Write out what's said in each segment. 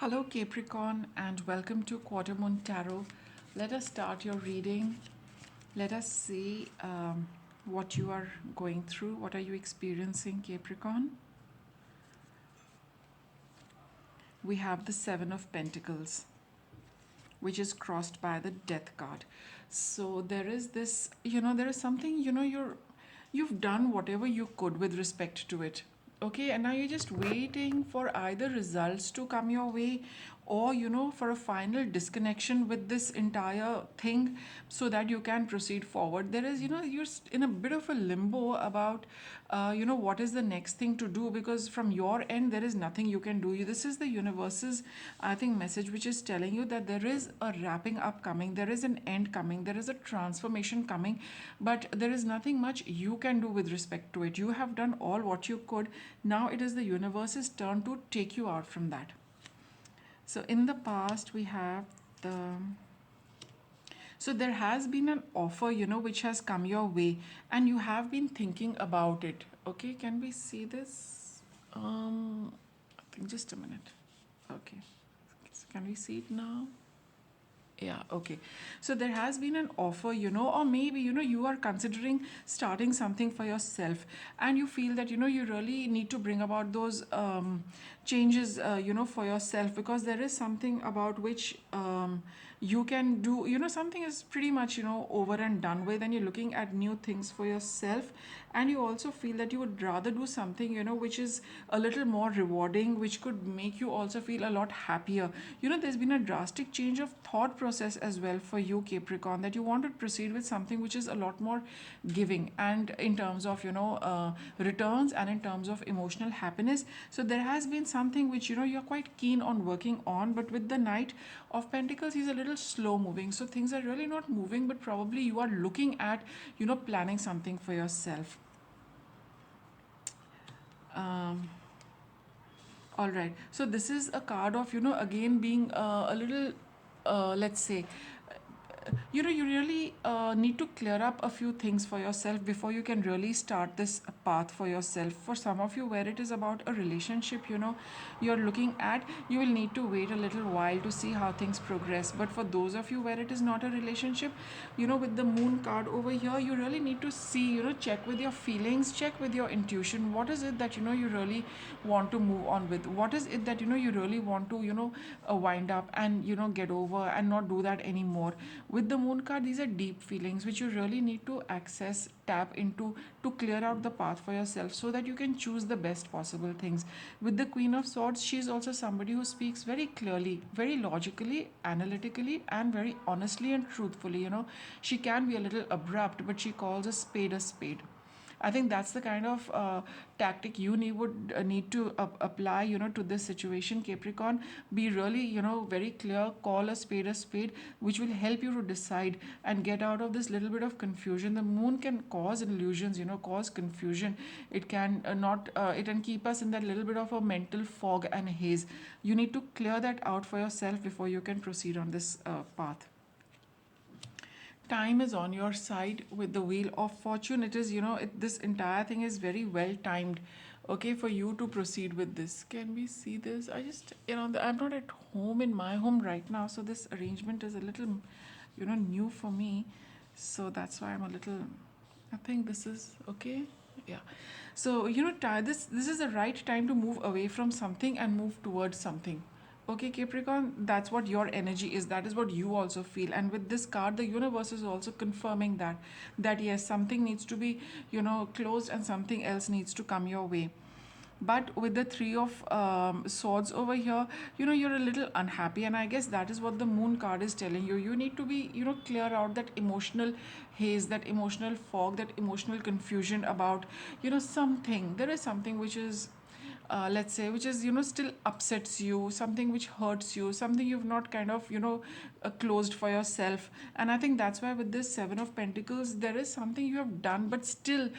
Hello, Capricorn, and welcome to Quarter Moon Tarot. Let us start your reading. Let us see what you are going through. What are you experiencing, Capricorn? We have the Seven of Pentacles, which is crossed by the Death card. So there is this, there is something, you've done whatever you could with respect to it. Okay, and now you're just waiting for either results to come your way, or for a final disconnection with this entire thing so that you can proceed forward. There is, you're in a bit of a limbo about what is the next thing to do, because from your end there is nothing you can do. This is the universe's, I think, message which is telling you that there is a wrapping up coming, there is an end coming, there is a transformation coming, but there is nothing much you can do with respect to it. You have done all what you could. Now it is the universe's turn to take you out from that. So in the past we have the, so there has been an offer, which has come your way, and you have been thinking about it. Okay, can we see this? I think just a minute. Okay, can we see it now? Yeah, okay. So there has been an offer, or maybe, you are considering starting something for yourself, and you feel that, you really need to bring about those changes, for yourself, because there is something about which you can do, something is pretty much, over and done with, and you're looking at new things for yourself, and you also feel that you would rather do something, which is a little more rewarding, which could make you also feel a lot happier. There's been a drastic change of thought process as well for you, Capricorn, that you want to proceed with something which is a lot more giving, and in terms of returns, and in terms of emotional happiness. So there has been something which you're quite keen on working on, but with the Knight of Pentacles, he's a little slow moving, so things are really not moving, but probably you are looking at planning something for yourself. um, all right, so this is a card of again being a little, let's say, you really need to clear up a few things for yourself before you can really start this path for yourself. For some of you, where it is about a relationship, you're looking at, you will need to wait a little while to see how things progress. But for those of you where it is not a relationship, with the Moon card over here, you really need to see, check with your feelings, check with your intuition. What is it that you really want to move on with? What is it that you really want to wind up and get over and not do that anymore? With the Moon card, these are deep feelings which you really need to access, tap into, to clear out the path for yourself so that you can choose the best possible things. With the Queen of Swords, she is also somebody who speaks very clearly, very logically, analytically, and very honestly and truthfully. She can be a little abrupt, but she calls a spade a spade. I think that's the kind of tactic you would need to apply, to this situation, Capricorn. Be really, very clear. Call a spade, which will help you to decide and get out of this little bit of confusion. The Moon can cause illusions, cause confusion. It can not. It can keep us in that little bit of a mental fog and haze. You need to clear that out for yourself before you can proceed on this path. Time is on your side with the Wheel of Fortune. It is, this entire thing is very well timed, okay, for you to proceed with this. Can we see this? I just, I'm not at home in my home right now, so this arrangement is a little, new for me. So that's why I'm a little, I think this is okay. Yeah. So, this is the right time to move away from something and move towards something. Okay, Capricorn, that's what your energy is. That is what you also feel. And with this card, the universe is also confirming that yes, something needs to be, closed, and something else needs to come your way. But with the Three of Swords over here, you're a little unhappy, and I guess that is what the Moon card is telling you. You need to be, clear out that emotional haze, that emotional fog, that emotional confusion about, something. There is something which is, let's say, which is, still upsets you, something which hurts you, something you've not kind of, closed for yourself. And I think that's why with this Seven of Pentacles, there is something you have done, but still,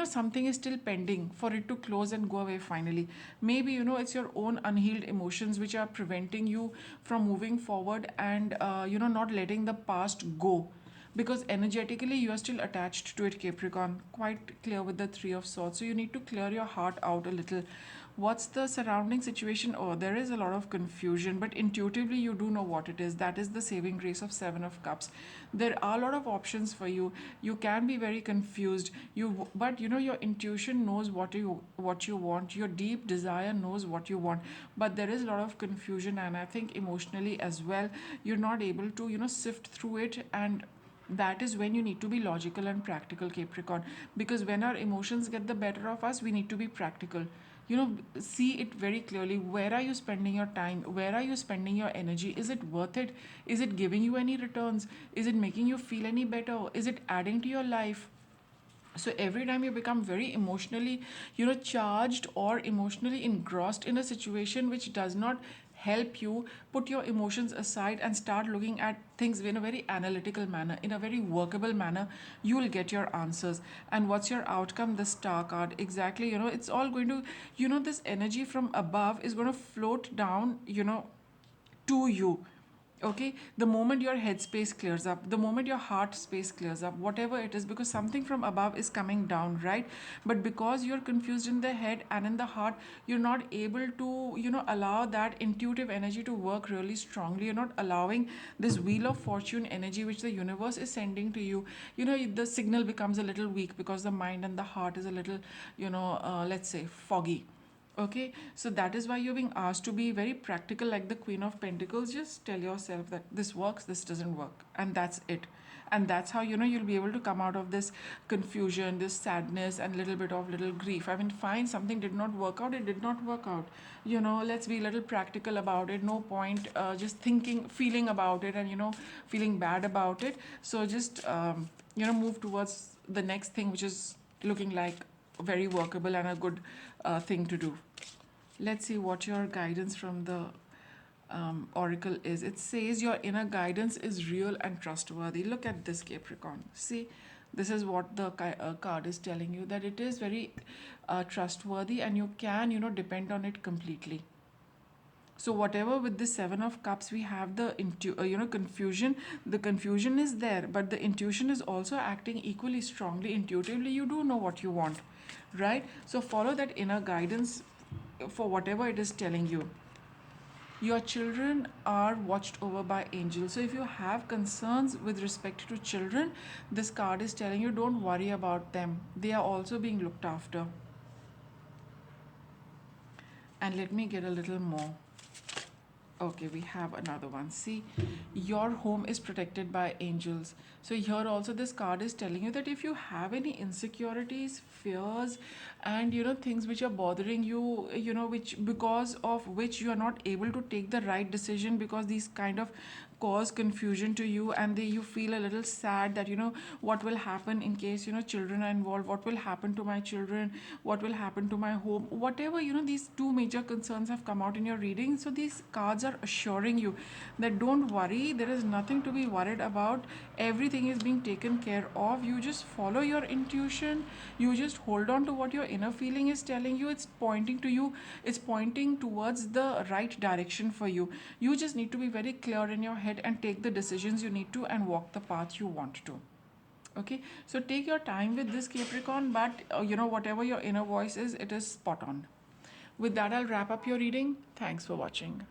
something is still pending for it to close and go away finally. Maybe, it's your own unhealed emotions which are preventing you from moving forward, and not letting the past go, because energetically you are still attached to it, Capricorn. Quite clear with the Three of Swords. So you need to clear your heart out a little. What's the surrounding situation? Oh, there is a lot of confusion, but intuitively you do know what it is. That is the saving grace of Seven of Cups. There are a lot of options for you. You can be very confused. But you know your intuition knows what you want. Your deep desire knows what you want. But there is a lot of confusion, and I think emotionally as well, you're not able to sift through it. And that is when you need to be logical and practical, Capricorn, because when our emotions get the better of us, we need to be practical. See it very clearly. Where are you spending your time? Where are you spending your energy? Is it worth it? Is it giving you any returns? Is it making you feel any better? Is it adding to your life? So every time you become very emotionally charged or emotionally engrossed in a situation which does not help you, put your emotions aside and start looking at things in a very analytical manner, in a very workable manner. You will get your answers. And what's your outcome? The Star card. Exactly. It's all going to, this energy from above is going to float down to you. Okay, the moment your headspace clears up, the moment your heart space clears up, whatever it is, because something from above is coming down, right? But because you're confused in the head and in the heart, you're not able to allow that intuitive energy to work really strongly. You're not allowing this wheel of fortune energy which the universe is sending to you. The signal becomes a little weak because the mind and the heart is a little let's say foggy. Okay, so that is why you're being asked to be very practical, like the Queen of Pentacles. Just tell yourself that this works, this doesn't work, and that's it. And that's how you'll be able to come out of this confusion, this sadness, and little grief. I mean, fine, something did not work out, it did not work out. Let's be a little practical about it. No point just thinking, feeling about it, and feeling bad about it. So just move towards the next thing, which is looking like very workable and a good thing to do. Let's see what your guidance from the oracle is. It says your inner guidance is real and trustworthy. Look at this, Capricorn. See, this is what the card is telling you, that it is very trustworthy and you can depend on it completely. So whatever with the Seven of Cups, we have the confusion. The confusion is there, but the intuition is also acting equally strongly. Intuitively, you do know what you want, right? So follow that inner guidance for whatever it is telling you. Your children are watched over by angels. So if you have concerns with respect to children, this card is telling you don't worry about them. They are also being looked after. And let me get a little more. Okay, we have another one. See, your home is protected by angels. So here also this card is telling you that if you have any insecurities, fears, and things which are bothering you, which because of which you are not able to take the right decision, because these kind of cause confusion to you, and you feel a little sad that what will happen in case children are involved, what will happen to my children, what will happen to my home, whatever, these two major concerns have come out in your reading. So these cards are assuring you that don't worry, there is nothing to be worried about. Everything is being taken care of. You just follow your intuition. You just hold on to what your inner feeling is telling you. It's pointing to you. It's pointing towards the right direction for you. You just need to be very clear in your head and take the decisions you need to and walk the path you want to. Okay, so take your time with this, Capricorn, but whatever your inner voice is, it is spot on. With that, I'll wrap up your reading. Thanks for watching.